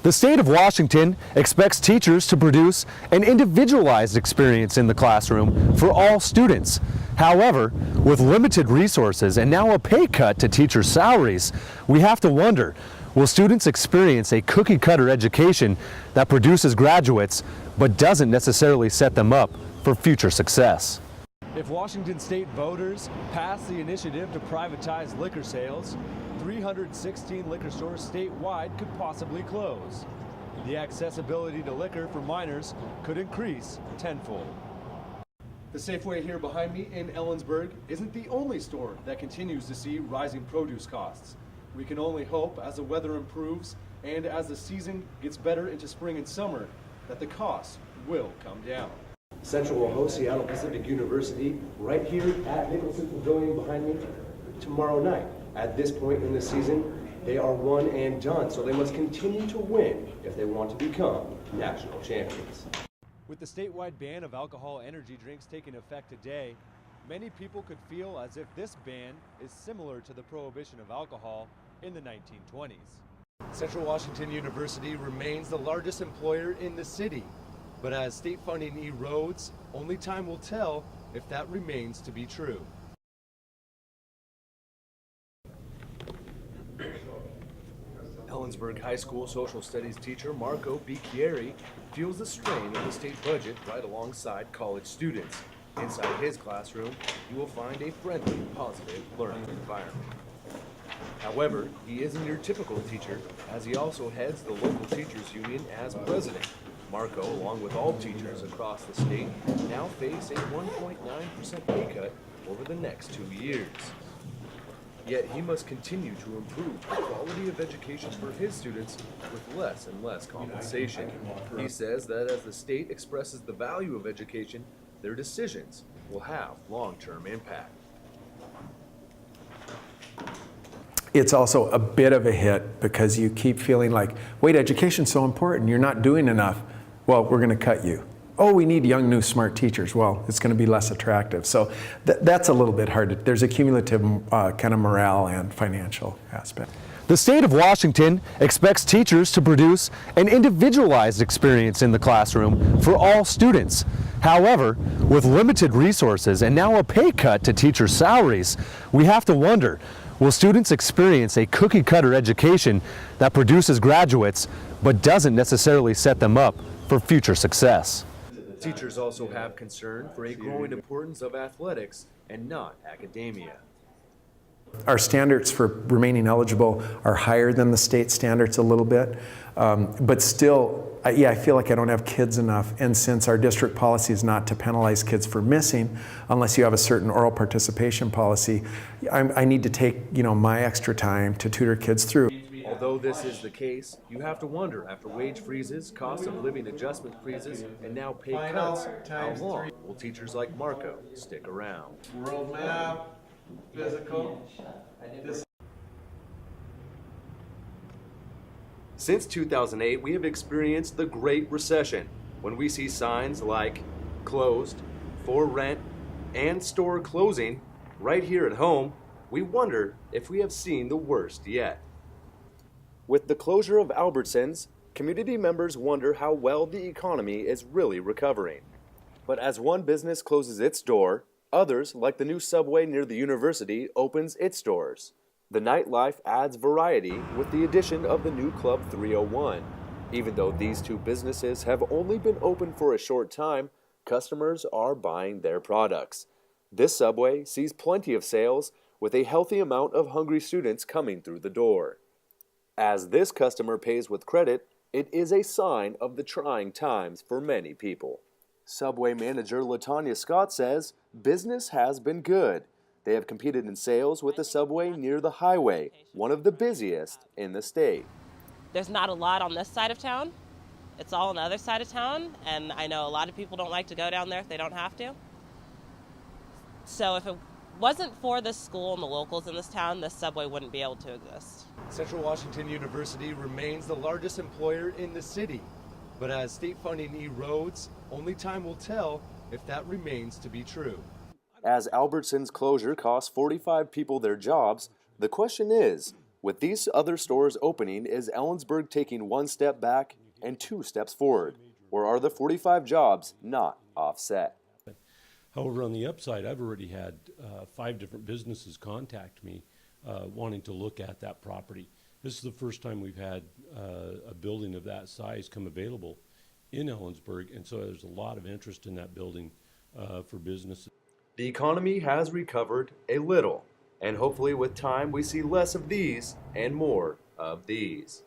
The state of Washington expects teachers to produce an individualized experience in the classroom for all students. However, with limited resources and now a pay cut to teachers' salaries, we have to wonder, will students experience a cookie-cutter education that produces graduates but doesn't necessarily set them up for future success? If Washington state voters pass the initiative to privatize liquor sales, 316 liquor stores statewide could possibly close. The accessibility to liquor for minors could increase tenfold. The Safeway here behind me in Ellensburg isn't the only store that continues to see rising produce costs. We can only hope as the weather improves and as the season gets better into spring and summer that the costs will come down. Central will host Seattle Pacific University right here at Nicholson Pavilion behind me tomorrow night. At this point in the season, they are one and done, so they must continue to win if they want to become national champions. With the statewide ban of alcohol energy drinks taking effect today, many people could feel as if this ban is similar to the prohibition of alcohol in the 1920s. Central Washington University remains the largest employer in the city, but as state funding erodes, only time will tell if that remains to be true. Ellensburg High School social studies teacher Marco Bicchieri feels the strain of the state budget right alongside college students. Inside his classroom, you will find a friendly, positive learning environment. However, he isn't your typical teacher, as he also heads the local teachers union as president. Marco, along with all teachers across the state, now face a 1.9% pay cut over the next 2 years. Yet he must continue to improve the quality of education for his students with less and less compensation. He says that as the state expresses the value of education, their decisions will have long-term impact. It's also a bit of a hit because you keep feeling like, wait, education's so important, you're not doing enough. Well, we're going to cut you. Oh, we need young, new, smart teachers. Well, it's going to be less attractive. So that's a little bit hard. There's a cumulative kind of morale and financial aspect. The state of Washington expects teachers to produce an individualized experience in the classroom for all students. However, with limited resources and now a pay cut to teachers' salaries, we have to wonder, will students experience a cookie-cutter education that produces graduates but doesn't necessarily set them up for future success? Teachers also have concern for a growing importance of athletics and not academia. Our standards for remaining eligible are higher than the state standards a little bit, but still, I feel like I don't have kids enough, and since our district policy is not to penalize kids for missing, unless you have a certain oral participation policy, I need to take my extra time to tutor kids through. Although this is the case, you have to wonder, after wage freezes, cost of living adjustment freezes, and now pay cuts, how long will teachers like Marco stick around? World map, physical. Since 2008, we have experienced the Great Recession, when we see signs like closed, for rent, and store closing right here at home. We wonder if we have seen the worst yet. With the closure of Albertsons, community members wonder how well the economy is really recovering. But as one business closes its door, others, like the new Subway near the university, opens its doors. The nightlife adds variety with the addition of the new Club 301. Even though these two businesses have only been open for a short time, customers are buying their products. This Subway sees plenty of sales, with a healthy amount of hungry students coming through the door. As this customer pays with credit, it is a sign of the trying times for many people. Subway manager LaTanya Scott says business has been good. They have competed in sales with the Subway near the highway, one of the busiest in the state. There's not a lot on this side of town. It's all on the other side of town, and I know a lot of people don't like to go down there if they don't have to. So if it wasn't for this school and the locals in this town, this Subway wouldn't be able to exist. Central Washington University remains the largest employer in the city, but as state funding erodes, only time will tell if that remains to be true. As Albertsons' closure costs 45 people their jobs, the question is, With these other stores opening, is Ellensburg taking one step back and two steps forward? Or are the 45 jobs not offset? However, on the upside, I've already had 5 different businesses contact me wanting to look at that property. This is the first time we've had a building of that size come available in Ellensburg, and so there's a lot of interest in that building for businesses. The economy has recovered a little, and hopefully with time we see less of these and more of these.